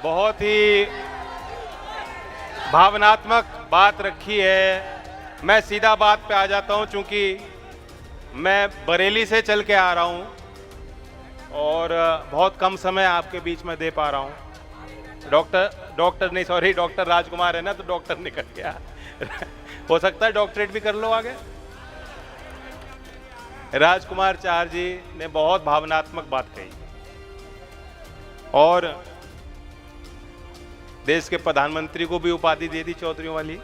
बहुत ही भावनात्मक बात रखी है। मैं सीधा बात पे आ जाता हूं, चूंकि मैं बरेली से चल के आ रहा हूं और बहुत कम समय आपके बीच में दे पा रहा हूं। डॉक्टर राजकुमार है ना, तो डॉक्टर निकल गया। हो सकता है डॉक्टरेट भी कर लो आगे। राजकुमार चार जी ने बहुत भावनात्मक बात कही और देश के प्रधानमंत्री को भी उपाधि दे दी चौधरीयों वाली।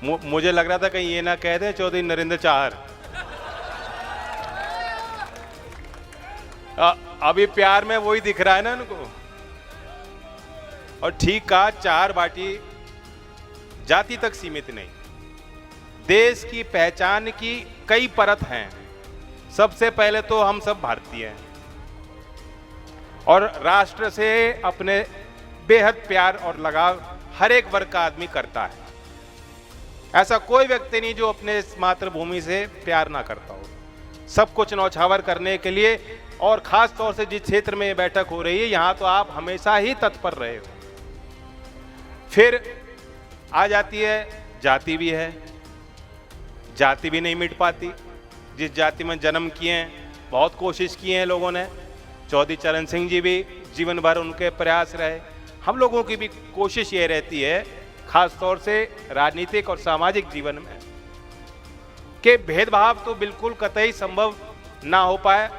मुझे लग रहा था कहीं ये ना कह दे चौधरी नरेंद्र चार। अभी प्यार में वही दिख रहा है ना उनको। और ठीक कहा, चार बाटी जाति तक सीमित नहीं, देश की पहचान की कई परत हैं। सबसे पहले तो हम सब भारतीय हैं और राष्ट्र से अपने बेहद प्यार और लगाव हर एक वर्ग का आदमी करता है। ऐसा कोई व्यक्ति नहीं जो अपने मातृभूमि से प्यार ना करता हो। सब कुछ न्यौछावर करने के लिए, और खास तौर से जिस क्षेत्र में ये बैठक हो रही है, यहां तो आप हमेशा ही तत्पर रहे हो। फिर आ जाती है जाति भी है, जाति भी नहीं मिट पाती। जिस जाति में जन्म किए हैं, बहुत कोशिश की है लोगों ने। चौधरी चरण सिंह जी भी जीवन भर उनके प्रयास रहे। हम लोगों की भी कोशिश ये रहती है, खास तौर से राजनीतिक और सामाजिक जीवन में, कि भेदभाव तो बिल्कुल कतई संभव ना हो पाए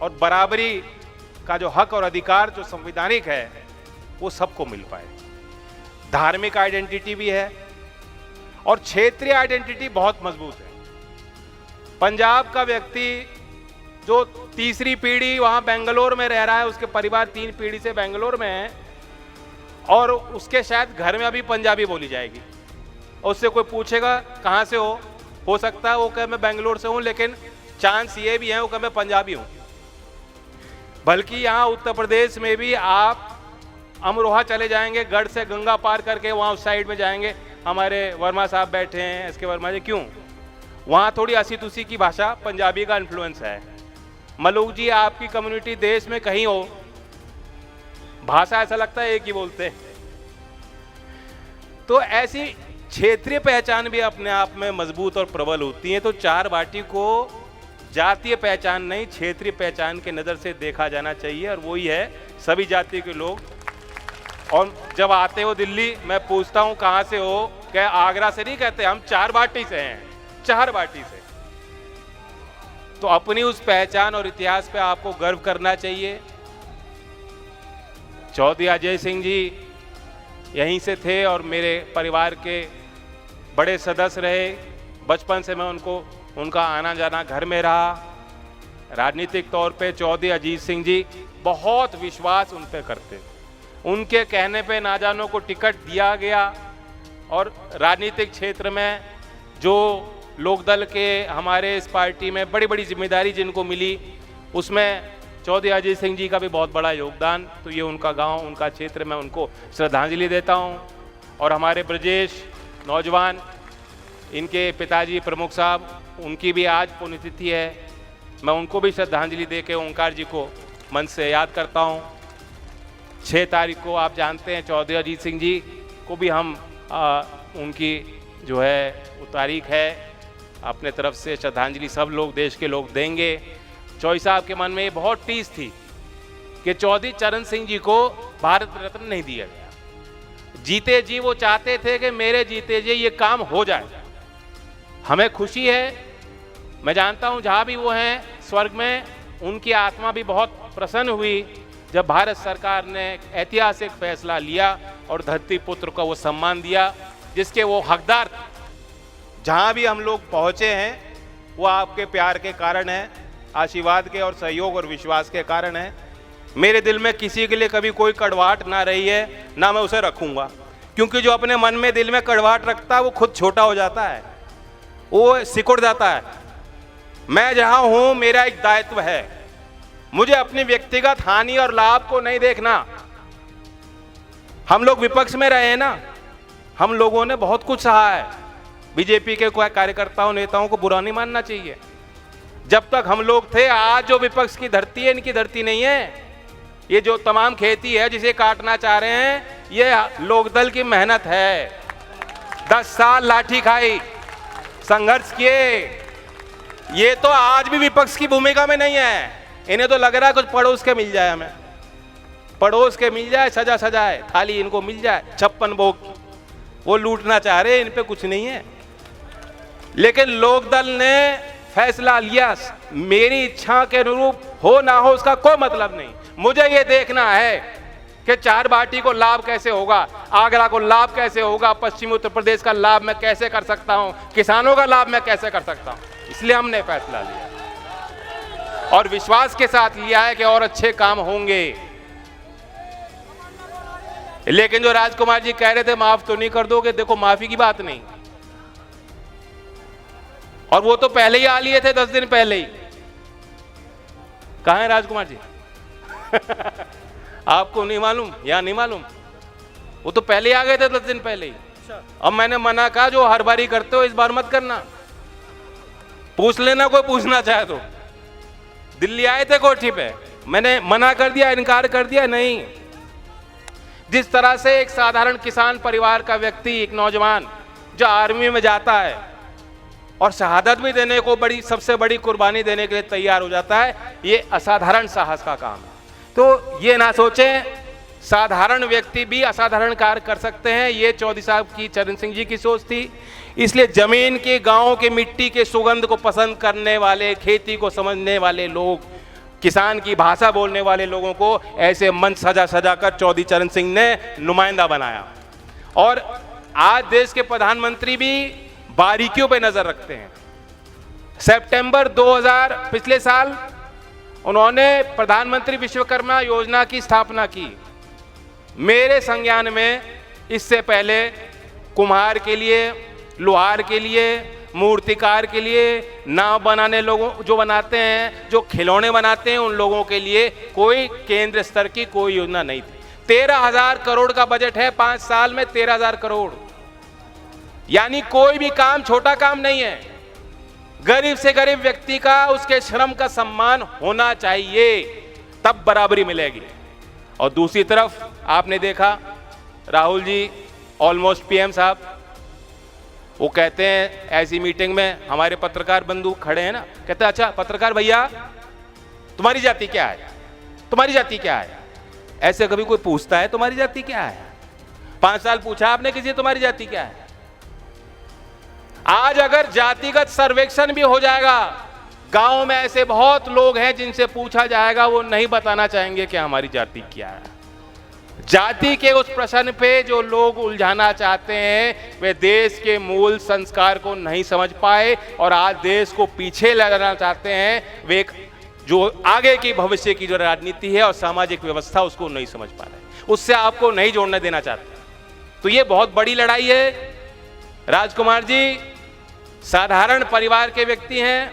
और बराबरी का जो हक और अधिकार जो संवैधानिक है वो सबको मिल पाए। धार्मिक आइडेंटिटी भी है और क्षेत्रीय आइडेंटिटी बहुत मजबूत है। पंजाब का व्यक्ति जो तीसरी पीढ़ी वहां बेंगलोर में रह रहा है, उसके परिवार 3 पीढ़ी से बेंगलोर में है और उसके शायद घर में अभी पंजाबी बोली जाएगी। और उससे कोई पूछेगा कहाँ से हो सकता है वो कहे मैं बेंगलोर से हूँ, लेकिन चांस ये भी है वो कहे मैं पंजाबी हूँ। बल्कि यहाँ उत्तर प्रदेश में भी आप अमरोहा चले जाएंगे, गढ़ से गंगा पार करके वहाँ उस साइड में जाएंगे। हमारे वर्मा साहब बैठे हैं, एस के वर्मा जी, क्यों? वहाँ थोड़ी असी तुसी की भाषा पंजाबी का इन्फ्लुएंस है। मलूक जी, आपकी कम्युनिटी देश में कहीं हो, भाषा ऐसा लगता है एक ही बोलते हैं। तो ऐसी क्षेत्रीय पहचान भी अपने आप में मजबूत और प्रबल होती है। तो चार बाटी को जातीय पहचान नहीं, क्षेत्रीय पहचान के नज़र से देखा जाना चाहिए और वही है सभी जाति के लोग। और जब आते हो दिल्ली, मैं पूछता हूँ कहाँ से हो, क्या आगरा से नहीं कहते, हम चार बाटी से हैं, चार बाटी से। तो अपनी उस पहचान और इतिहास पे आपको गर्व करना चाहिए। चौधरी अजय सिंह जी यहीं से थे और मेरे परिवार के बड़े सदस्य रहे। बचपन से मैं उनका आना जाना घर में रहा। राजनीतिक तौर पे चौधरी अजीत सिंह जी बहुत विश्वास उन पे करते। उनके कहने पे ना जानो को टिकट दिया गया और राजनीतिक क्षेत्र में जो लोकदल के हमारे इस पार्टी में बड़ी बड़ी जिम्मेदारी जिनको मिली, उसमें चौधरी अजीत सिंह जी का भी बहुत बड़ा योगदान। तो ये उनका गांव, उनका क्षेत्र, मैं उनको श्रद्धांजलि देता हूं। और हमारे ब्रजेश नौजवान, इनके पिताजी प्रमुख साहब, उनकी भी आज पुण्यतिथि है। मैं उनको भी श्रद्धांजलि दे के ओंकार जी को मन से याद करता हूं। 6 तारीख को आप जानते हैं चौधरी अजीत सिंह जी को भी हम उनकी जो है वो तारीख है, अपने तरफ से श्रद्धांजलि सब लोग, देश के लोग देंगे। चौधरी साहब के मन में ये बहुत टीस थी कि चौधरी चरण सिंह जी को भारत रत्न नहीं दिया गया। जीते जी वो चाहते थे कि मेरे जीते जी ये काम हो जाए। हमें खुशी है, मैं जानता हूं जहां भी वो हैं स्वर्ग में, उनकी आत्मा भी बहुत प्रसन्न हुई जब भारत सरकार ने ऐतिहासिक फैसला लिया और धरती पुत्र को वो सम्मान दिया जिसके वो हकदार थे। जहां भी हम लोग पहुंचे हैं वो आपके प्यार के कारण है, आशीर्वाद के और सहयोग और विश्वास के कारण है। मेरे दिल में किसी के लिए कभी कोई कड़वाहट ना रही है, ना मैं उसे रखूंगा, क्योंकि जो अपने मन में दिल में कड़वाहट रखता है वो खुद छोटा हो जाता है, वो सिकुड़ जाता है। मैं जहां हूं मेरा एक दायित्व है, मुझे अपनी व्यक्तिगत हानि और लाभ को नहीं देखना। हम लोग विपक्ष में रहे हैं ना, हम लोगों ने बहुत कुछ सहा है। बीजेपी के कार्यकर्ताओं नेताओं को बुरा नहीं मानना चाहिए। जब तक हम लोग थे, आज जो विपक्ष की धरती है इनकी धरती नहीं है। ये जो तमाम खेती है जिसे काटना चाह रहे हैं, ये लोकदल की मेहनत है। 10 साल लाठी खाई, संघर्ष किए। ये तो आज भी विपक्ष की भूमिका में नहीं है। इन्हें तो लग रहा है कुछ पड़ोस के मिल जाए, हमें पड़ोस के मिल जाए, सजा सजाए थाली इनको मिल जाए, 56 भोग वो लूटना चाह रहे हैं। इन पे कुछ नहीं है। लेकिन लोकदल ने फैसला लिया, मेरी इच्छा के अनुरूप हो ना हो उसका कोई मतलब नहीं, मुझे ये देखना है कि चार बाटी को लाभ कैसे होगा, आगरा को लाभ कैसे होगा, पश्चिमी उत्तर प्रदेश का लाभ मैं कैसे कर सकता हूं, किसानों का लाभ मैं कैसे कर सकता हूं। इसलिए हमने फैसला लिया और विश्वास के साथ लिया है कि और अच्छे काम होंगे। लेकिन जो राजकुमार जी कह रहे थे माफ तो नहीं कर दोगे, देखो माफी की बात नहीं, और वो तो पहले ही आ लिए थे 10 दिन पहले ही। कहां है राजकुमार जी? आपको नहीं मालूम या नहीं मालूम? वो तो पहले ही आ गए थे 10 दिन पहले ही। अब मैंने मना कहा जो हर बारी करते हो इस बार मत करना, पूछ लेना कोई पूछना चाहे तो। दिल्ली आए थे कोठी पे, मैंने मना कर दिया, इनकार कर दिया, नहीं। जिस तरह से एक साधारण किसान परिवार का व्यक्ति, एक नौजवान जो आर्मी में जाता है और शहादत भी देने को सबसे बड़ी कुर्बानी देने के लिए तैयार हो जाता है, ये असाधारण साहस का काम है। तो ये ना सोचें साधारण व्यक्ति भी असाधारण कार्य कर सकते हैं, ये चौधरी साहब की, चरण सिंह जी की सोच थी। इसलिए जमीन के, गांव के मिट्टी के सुगंध को पसंद करने वाले, खेती को समझने वाले लोग, किसान की भाषा बोलने वाले लोगों को ऐसे मंच सजा सजा कर चौधरी चरण सिंह ने नुमाइंदा बनाया। और आज देश के प्रधानमंत्री भी बारीकियों पे नजर रखते हैं। सितंबर 2000 पिछले साल उन्होंने प्रधानमंत्री विश्वकर्मा योजना की स्थापना की। मेरे संज्ञान में इससे पहले कुम्हार के लिए, लोहार के लिए, मूर्तिकार के लिए, नाव बनाने लोगों जो बनाते हैं, जो खिलौने बनाते हैं, उन लोगों के लिए कोई केंद्र स्तर की कोई योजना नहीं थी। 13,000 करोड़ का बजट है 5 साल में, 13,000 करोड़, यानी कोई भी काम छोटा काम नहीं है। गरीब से गरीब व्यक्ति का, उसके श्रम का सम्मान होना चाहिए, तब बराबरी मिलेगी। और दूसरी तरफ आपने देखा राहुल जी, ऑलमोस्ट पीएम साहब, वो कहते हैं ऐसी मीटिंग में, हमारे पत्रकार बंधु खड़े हैं ना, कहते हैं अच्छा पत्रकार भैया तुम्हारी जाति क्या है, तुम्हारी जाति क्या है? ऐसे कभी कोई पूछता है तुम्हारी जाति क्या है? 5 साल पूछा आपने किसी तुम्हारी जाति क्या है? आज अगर जातिगत सर्वेक्षण भी हो जाएगा, गांव में ऐसे बहुत लोग हैं जिनसे पूछा जाएगा, वो नहीं बताना चाहेंगे कि हमारी जाति क्या है। जाति के उस प्रश्न पे जो लोग उलझाना चाहते हैं, वे देश के मूल संस्कार को नहीं समझ पाए और आज देश को पीछे ले जाना चाहते हैं। वे जो आगे की भविष्य की जो राजनीति है और सामाजिक व्यवस्था, उसको नहीं समझ पा रहे, उससे आपको नहीं जोड़ने देना चाहते। तो ये बहुत बड़ी लड़ाई है। राजकुमार जी साधारण परिवार के व्यक्ति हैं,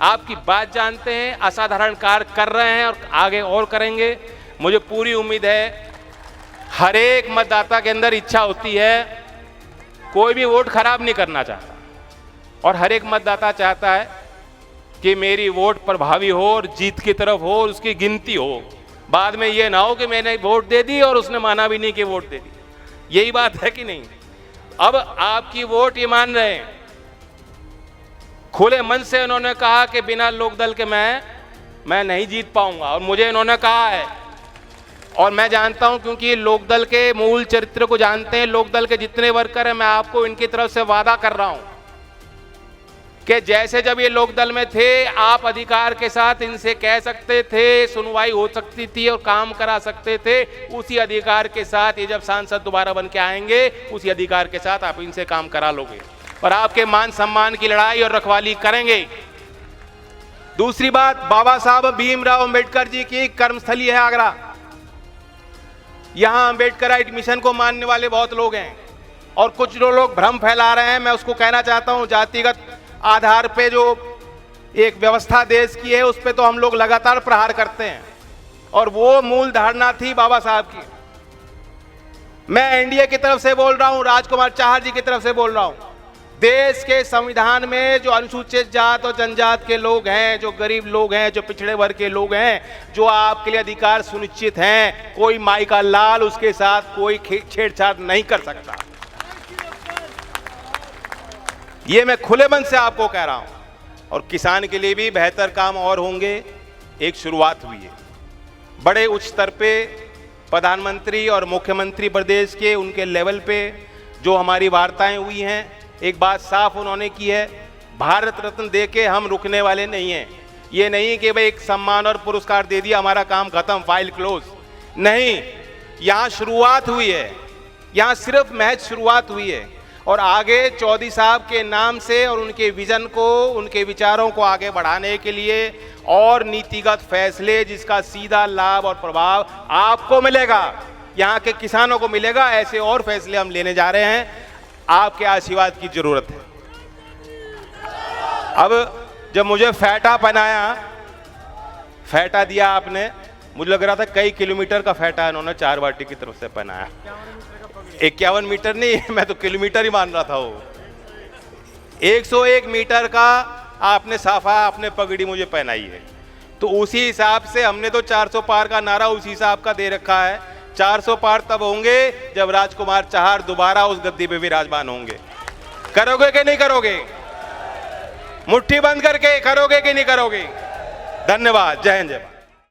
आपकी बात जानते हैं, असाधारण कार्य कर रहे हैं और आगे और करेंगे। मुझे पूरी उम्मीद है, हर एक मतदाता के अंदर इच्छा होती है, कोई भी वोट खराब नहीं करना चाहता, और हर एक मतदाता चाहता है कि मेरी वोट प्रभावी हो और जीत की तरफ हो और उसकी गिनती हो। बाद में ये ना हो कि मैंने वोट दे दी और उसने माना भी नहीं कि वोट दे दी। यही बात है कि नहीं? अब आपकी वोट ये मान रहे हैं, खुले मन से उन्होंने कहा कि बिना लोकदल के मैं नहीं जीत पाऊंगा, और मुझे इन्होंने कहा है, और मैं जानता हूं क्योंकि लोकदल के मूल चरित्र को जानते हैं, लोकदल के जितने वर्कर हैं, मैं आपको इनकी तरफ से वादा कर रहा हूं कि जैसे जब ये लोकदल में थे, आप अधिकार के साथ इनसे कह सकते थे, सुनवाई हो सकती थी और काम करा सकते थे, उसी अधिकार के साथ ये जब सांसद दोबारा बन के आएंगे, उसी अधिकार के साथ आप इनसे काम करा लोगे और आपके मान सम्मान की लड़ाई और रखवाली करेंगे। दूसरी बात, बाबा साहब भीमराव अंबेडकर जी की कर्मस्थली है आगरा। यहां अंबेडकराइट मिशन को मानने वाले बहुत लोग हैं और कुछ जो लोग भ्रम फैला रहे हैं, मैं उसको कहना चाहता हूं, जातिगत आधार पे जो एक व्यवस्था देश की है, उस पे तो हम लोग लगातार प्रहार करते हैं और वो मूल धारणा थी बाबा साहब की। मैं एनडीए की तरफ से बोल रहा हूं, राजकुमार चाहर जी की तरफ से बोल रहा हूं, देश के संविधान में जो अनुसूचित जात और जनजात के लोग हैं, जो गरीब लोग हैं, जो पिछड़े वर्ग के लोग हैं, जो आपके लिए अधिकार सुनिश्चित हैं, कोई माई का लाल उसके साथ कोई छेड़छाड़ नहीं कर सकता। ये मैं खुले मन से आपको कह रहा हूं। और किसान के लिए भी बेहतर काम और होंगे। एक शुरुआत हुई है, बड़े उच्च स्तर पे प्रधानमंत्री और मुख्यमंत्री प्रदेश के उनके लेवल पे जो हमारी वार्ताएं हुई हैं, एक बात साफ उन्होंने की है, भारत रत्न देके हम रुकने वाले नहीं हैं। ये नहीं कि भाई एक सम्मान और पुरस्कार दे दिया हमारा काम खत्म, फाइल क्लोज, नहीं। यहाँ शुरुआत हुई है, यहाँ सिर्फ महज शुरुआत हुई है। और आगे चौधरी साहब के नाम से और उनके विजन को, उनके विचारों को आगे बढ़ाने के लिए और नीतिगत फैसले जिसका सीधा लाभ और प्रभाव आपको मिलेगा, यहाँ के किसानों को मिलेगा, ऐसे और फैसले हम लेने जा रहे हैं। आपके आशीर्वाद की जरूरत है। अब जब मुझे फेटा पहनाया, फेटा दिया आपने, मुझे लग रहा था कई किलोमीटर का फेटा इन्होंने चार वाटी की तरफ से पहनाया। 51 मीटर नहीं, मैं तो किलोमीटर ही मान रहा था। वो 101 मीटर का आपने साफा, आपने पगड़ी मुझे पहनाई है। तो उसी हिसाब से हमने तो 400 पार का नारा उसी हिसाब का दे रखा है। 400 पार तब होंगे जब राजकुमार चाहर दोबारा उस गद्दी पे विराजमान होंगे। करोगे कि नहीं करोगे? मुट्ठी बंद करके करोगे कि नहीं करोगे? धन्यवाद। जय हिंद, जय भारत।